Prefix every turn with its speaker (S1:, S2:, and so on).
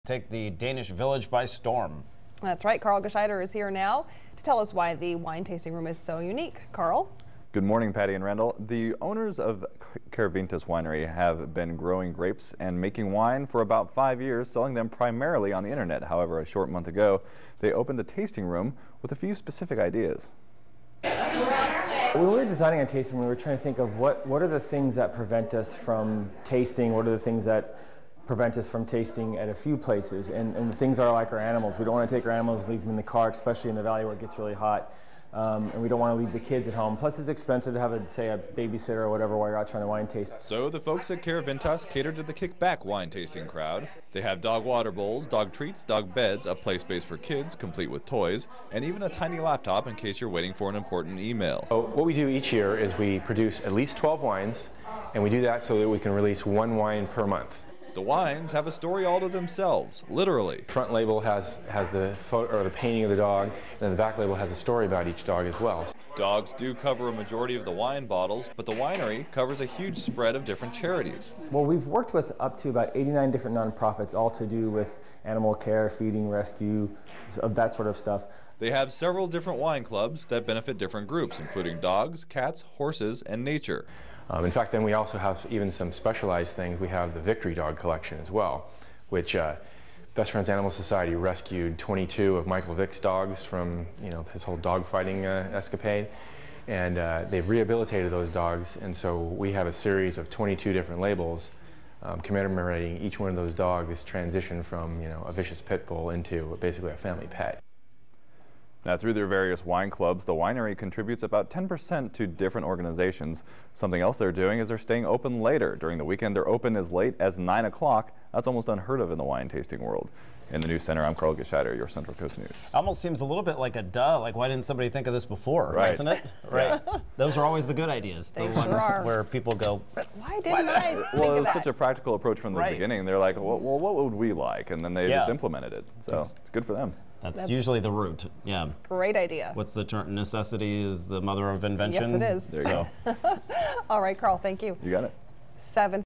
S1: Take the Danish village by storm.
S2: That's right. Carl Gescheiter is here now to tell us why the wine tasting room is so unique. Carl?
S3: Good morning, Patty and Randall. The owners of Carivintas Winery have been growing grapes and making wine for about 5 years, selling them primarily on the internet. However, a short month ago, they opened a tasting room with a few specific ideas.
S4: When we were designing a tasting room, we were trying to think of what are the things that prevent us from tasting, what are the things that prevent us from tasting at a few places, and the things are like our animals. We don't want to take our animals and leave them in the car, especially in the valley where it gets really hot, and we don't want to leave the kids at home. Plus it's expensive to have, say, a babysitter or whatever while you're out trying to wine taste.
S3: So the folks at Carivintas catered to the kickback wine tasting crowd. They have dog water bowls, dog treats, dog beds, a play space for kids, complete with toys, and even a tiny laptop in case you're waiting for an important email.
S5: So what we do each year is we produce at least 12 wines, and we do that so that we can release one wine per month.
S3: The wines have a story all to themselves, literally.
S5: The front label has the photo or the painting of the dog, and then the back label has a story about each dog as well.
S3: Dogs do cover a majority of the wine bottles, but the winery covers a huge spread of different charities.
S4: Well, we've worked with up to about 89 different nonprofits, all to do with animal care, feeding, rescue, that sort of stuff.
S3: They have several different wine clubs that benefit different groups, including dogs, cats, horses, and nature.
S5: In fact, then we also have even some specialized things. We have the Victory Dog Collection as well, which Best Friends Animal Society rescued 22 of Michael Vick's dogs from his whole dog fighting escapade, and they've rehabilitated those dogs, and so we have a series of 22 different labels commemorating each one of those dogs' transition from a vicious pit bull into basically a family pet.
S3: Now, through their various wine clubs, the winery contributes about 10% to different organizations. Something else they're doing is they're staying open later. During the weekend, they're open as late as 9 o'clock. That's almost unheard of in the wine tasting world. In the News Center, I'm Carl Gescheiter, your Central Coast News.
S1: Almost seems a little bit like a duh. Like, why didn't somebody think of this before?
S3: Right.
S1: Isn't it? Right. Those are always the good ideas.
S2: They
S1: the
S2: sure
S1: ones
S2: are.
S1: where people go,
S2: Why didn't I think
S3: Well, it
S2: of
S3: was
S2: that?
S3: such a practical approach from the beginning. They're like, well, what would we like? And then they just implemented it. So it's good for them.
S1: That's usually the root. Yeah.
S2: Great idea.
S1: What's the term? Necessity is the mother of invention.
S2: Yes, it is.
S3: There you go.
S2: All right, Carl, thank you.
S3: You got it.
S2: 7